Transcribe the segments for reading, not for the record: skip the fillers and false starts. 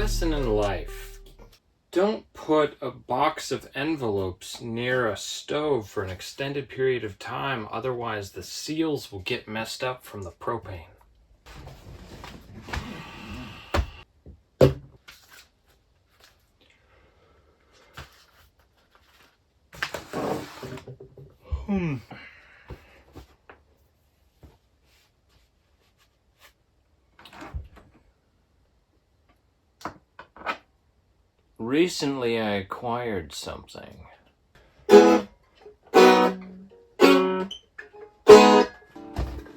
lesson in life. Don't put a box of envelopes near a stove for an extended period of time, otherwise the seals will get messed up from the propane. Recently I acquired something.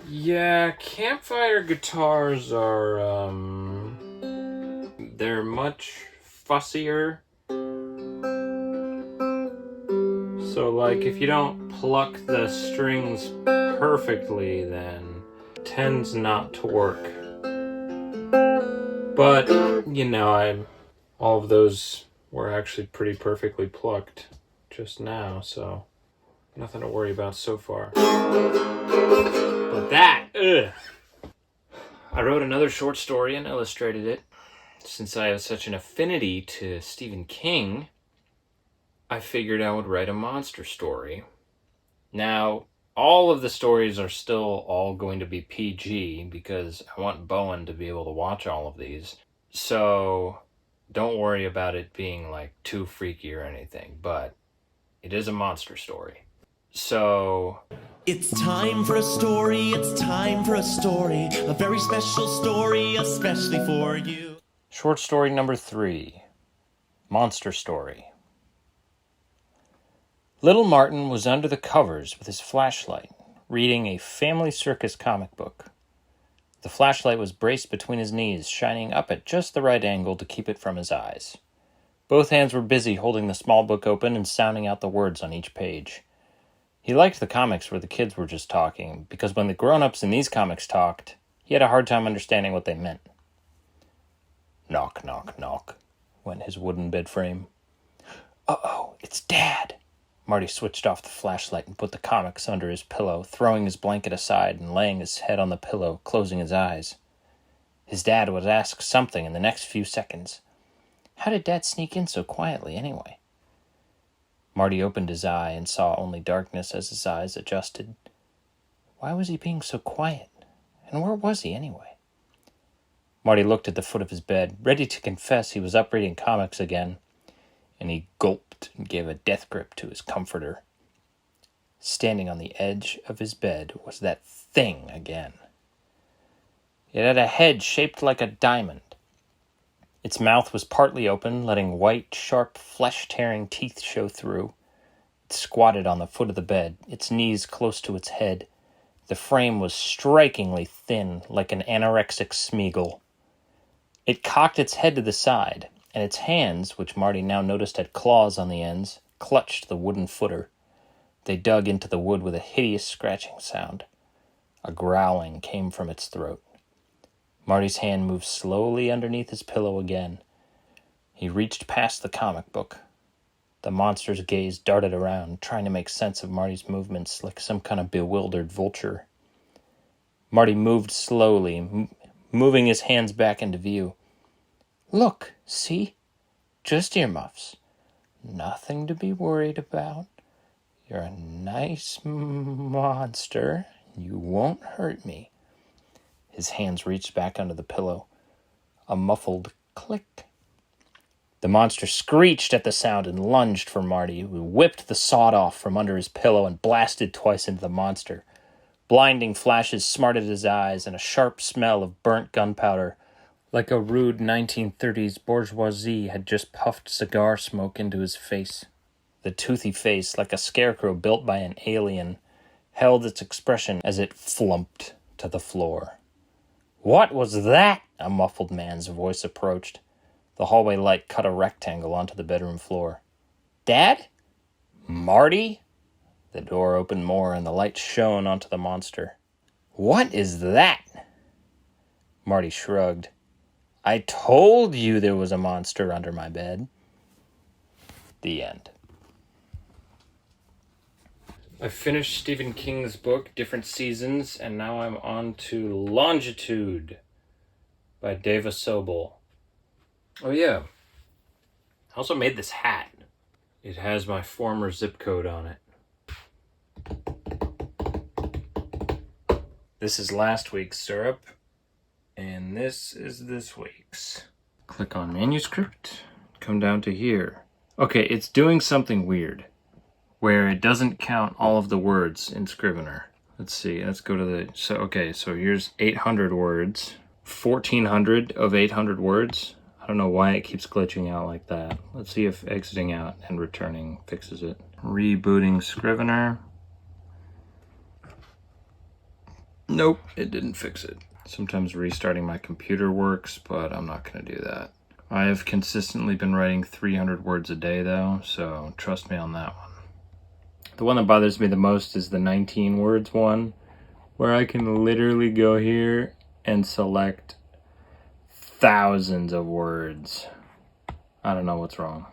Yeah, campfire guitars are, they're much fussier. So, like, if you don't pluck the strings perfectly, then it tends not to work. But, all of those were actually pretty perfectly plucked just now, so nothing to worry about so far. But I wrote another short story and illustrated it. Since I have such an affinity to Stephen King, I figured I would write a monster story. Now, all of the stories are still all going to be PG because I want Bowen to be able to watch all of these. So don't worry about it being like too freaky or anything, but it is a monster story. So it's time for a story, it's time for a story, a very special story, especially for you. Short story number 3, Monster Story. Little Martin was under the covers with his flashlight, reading a Family Circus comic book. The flashlight was braced between his knees, shining up at just the right angle to keep it from his eyes. Both hands were busy holding the small book open and sounding out the words on each page. He liked the comics where the kids were just talking, because when the grown-ups in these comics talked, he had a hard time understanding what they meant. Knock, knock, knock, went his wooden bed frame. Uh-oh, it's Dad! Marty switched off the flashlight and put the comics under his pillow, throwing his blanket aside and laying his head on the pillow, closing his eyes. His dad would ask something in the next few seconds. How did Dad sneak in so quietly anyway? Marty opened his eye and saw only darkness as his eyes adjusted. Why was he being so quiet? And where was he anyway? Marty looked at the foot of his bed, ready to confess he was up reading comics again, and he gulped and gave a death grip to his comforter. Standing on the edge of his bed was that thing again. It had a head shaped like a diamond. Its mouth was partly open, letting white, sharp, flesh-tearing teeth show through. It squatted on the foot of the bed, its knees close to its head. The frame was strikingly thin, like an anorexic Smeagol. It cocked its head to the side, and its hands, which Marty now noticed had claws on the ends, clutched the wooden footer. They dug into the wood with a hideous scratching sound. A growling came from its throat. Marty's hand moved slowly underneath his pillow again. He reached past the comic book. The monster's gaze darted around, trying to make sense of Marty's movements like some kind of bewildered vulture. Marty moved slowly, moving his hands back into view. Look, see? Just earmuffs. Nothing to be worried about. You're a nice monster. You won't hurt me. His hands reached back under the pillow. A muffled click. The monster screeched at the sound and lunged for Marty, who whipped the sawed off from under his pillow and blasted twice into the monster. Blinding flashes smarted his eyes, and a sharp smell of burnt gunpowder, like a rude 1930s bourgeoisie, had just puffed cigar smoke into his face. The toothy face, like a scarecrow built by an alien, held its expression as it flumped to the floor. What was that? A muffled man's voice approached. The hallway light cut a rectangle onto the bedroom floor. Dad? Marty? The door opened more and the light shone onto the monster. What is that? Marty shrugged. I told you there was a monster under my bed. The end. I finished Stephen King's book, Different Seasons, and now I'm on to Longitude by Dava Sobel. Oh yeah. I also made this hat. It has my former zip code on it. This is last week's syrup, and this is this week's. Click on manuscript, come down to here. Okay, it's doing something weird, where it doesn't count all of the words in Scrivener. Let's see, let's go to the, so here's 800 words, 1400 of 800 words. I don't know why it keeps glitching out like that. Let's see if exiting out and returning fixes it. Rebooting Scrivener. Nope, it didn't fix it. Sometimes restarting my computer works, but I'm not gonna do that. I have consistently been writing 300 words a day though, so trust me on that one. The one that bothers me the most is the 19 words one, where I can literally go here and select thousands of words. I don't know what's wrong.